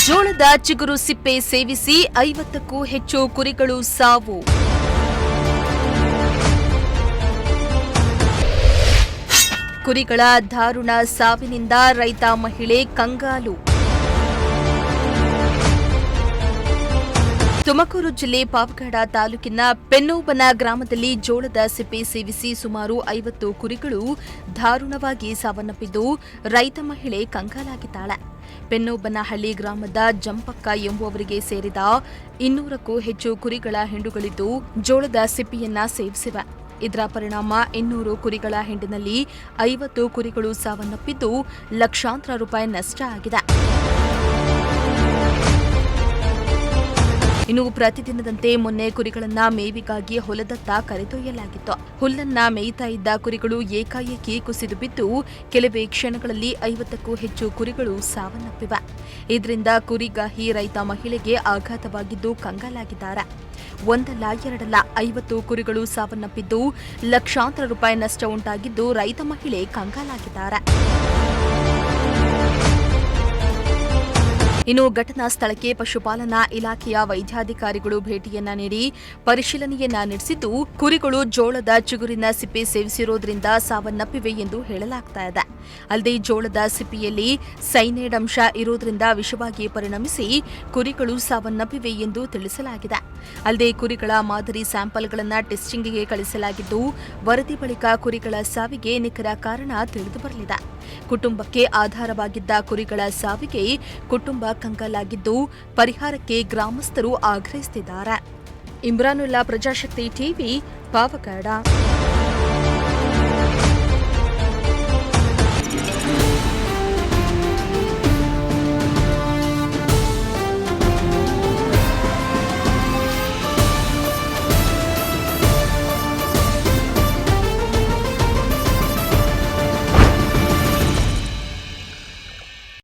ಜೋಳದ ಚಿಗುರು ಸಿಪ್ಪೆ ಸೇವಿಸಿ 50ಕ್ಕೂ ಹೆಚ್ಚು ಕುರಿಗಳು ಸಾವು. ಕುರಿಗಳ ದಾರುಣ ಸಾವಿನಿಂದ ರೈತ ಮಹಿಳೆ ಕಂಗಾಲು. ತುಮಕೂರು ಜಿಲ್ಲೆ ಪಾವಗಡ ತಾಲೂಕಿನ ಪೆನ್ನೋಬನ ಗ್ರಾಮದಲ್ಲಿ ಜೋಳದ ಸಿಪ್ಪೆ ಸೇವಿಸಿ ಸುಮಾರು 50 ಕುರಿಗಳು ದಾರುಣವಾಗಿ ಸಾವನ್ನಪ್ಪಿದ್ದು ರೈತ ಮಹಿಳೆ ಕಂಗಾಲಾಗಿದ್ದಾಳೆ. ಪೆನ್ನೋಬನಹಳ್ಳಿ ಗ್ರಾಮದ ಜಂಪಕ್ಕ ಎಂಬುವವರಿಗೆ ಸೇರಿದ 200ಕ್ಕೂ ಹೆಚ್ಚು ಕುರಿಗಳ ಹಿಂಡುಗಳಿದ್ದು ಜೋಳದ ಸಿಪ್ಪೆಯನ್ನ ಸೇವಿಸಿವೆ. ಇದರ ಪರಿಣಾಮ 200 ಕುರಿಗಳ ಹಿಂಡಿನಲ್ಲಿ 50 ಕುರಿಗಳು ಸಾವನ್ನಪ್ಪಿದ್ದು ಲಕ್ಷಾಂತರ ರೂಪಾಯಿ ನಷ್ಟ ಆಗಿದೆ. ಇನ್ನು ಪ್ರತಿದಿನದಂತೆ ಮೊನ್ನೆ ಕುರಿಗಳನ್ನ ಮೇವಿಗಾಗಿ ಹೊಲದತ್ತ ಕರೆದೊಯ್ಯಲಾಗಿತ್ತು. ಹುಲ್ಲನ್ನ ಮೇಯ್ತಾ ಇದ್ದ ಕುರಿಗಳು ಏಕಾಏಕಿ ಕುಸಿದು ಬಿದ್ದು ಕೆಲವೇ ಕ್ಷಣಗಳಲ್ಲಿ 50ಕ್ಕೂ ಹೆಚ್ಚು ಕುರಿಗಳು ಸಾವನ್ನಪ್ಪಿವೆ. ಇದರಿಂದ ಕುರಿಗಾಹಿ ರೈತ ಮಹಿಳೆಗೆ ಆಘಾತವಾಗಿದ್ದು ಕಂಗಾಲಾಗಿದ್ದಾರೆ. ಒಂದಲ್ಲ ಎರಡಲ್ಲ 50 ಕುರಿಗಳು ಸಾವನ್ನಪ್ಪಿದ್ದು ಲಕ್ಷಾಂತರ ರೂಪಾಯಿ ನಷ್ಟ ಉಂಟಾಗಿದ್ದು ರೈತ ಮಹಿಳೆ ಕಂಗಾಲಾಗಿದ್ದಾರೆ. ಇನ್ನು ಘಟನಾ ಸ್ಥಳಕ್ಕೆ ಪಶುಪಾಲನಾ ಇಲಾಖೆಯ ವೈದ್ಯಾಧಿಕಾರಿಗಳು ಭೇಟಿಯನ್ನ ನೀಡಿ ಪರಿಶೀಲನೆಯನ್ನ ನಡೆಸಿದ್ದು ಕುರಿಗಳು ಜೋಳದ ಚಿಗುರಿನ ಸಿಪ್ಪೆ ಸೇವಿಸಿರೋದ್ರಿಂದ ಸಾವನ್ನಪ್ಪಿವೆ ಎಂದು ಹೇಳಲಾಗ್ತಾ ಇದೆ. ಅಲ್ಲದೆ ಜೋಳದ ಸಿಪ್ಪೆಯಲ್ಲಿ ಸೈನೈಡ್ ಅಂಶ ಇರೋದ್ರಿಂದ ವಿಷವಾಗಿ ಪರಿಣಮಿಸಿ ಕುರಿಗಳು ಸಾವನ್ನಪ್ಪಿವೆ ಎಂದು ತಿಳಿಸಲಾಗಿದೆ. ಅಲ್ಲದೆ ಕುರಿಗಳ ಮಾದರಿ ಸ್ಯಾಂಪಲ್ಗಳನ್ನು ಟೆಸ್ಟಿಂಗ್ಗೆ ಕಳಿಸಲಾಗಿದ್ದು ವರದಿ ಬಳಿಕ ಕುರಿಗಳ ಸಾವಿಗೆ ನಿಖರ ಕಾರಣ ತಿಳಿದುಬರಲಿದೆ. ಕುಟುಂಬಕ್ಕೆ ಆಧಾರವಾಗಿದ್ದ ಕುರಿಗಳ ಸಾವಿಗೆ ಕುಟುಂಬ ಕಂಗಾಲಾಗಿದ್ದು ಪರಿಹಾರಕ್ಕೆ ಗ್ರಾಮಸ್ಥರು ಆಗ್ರಹಿಸುತ್ತಿದ್ದಾರೆ. ಇಮ್ರಾನುಲ್ಲಾ, ಪ್ರಜಾಶಕ್ತಿ ಟಿವಿ, ಪಾವಗಡ.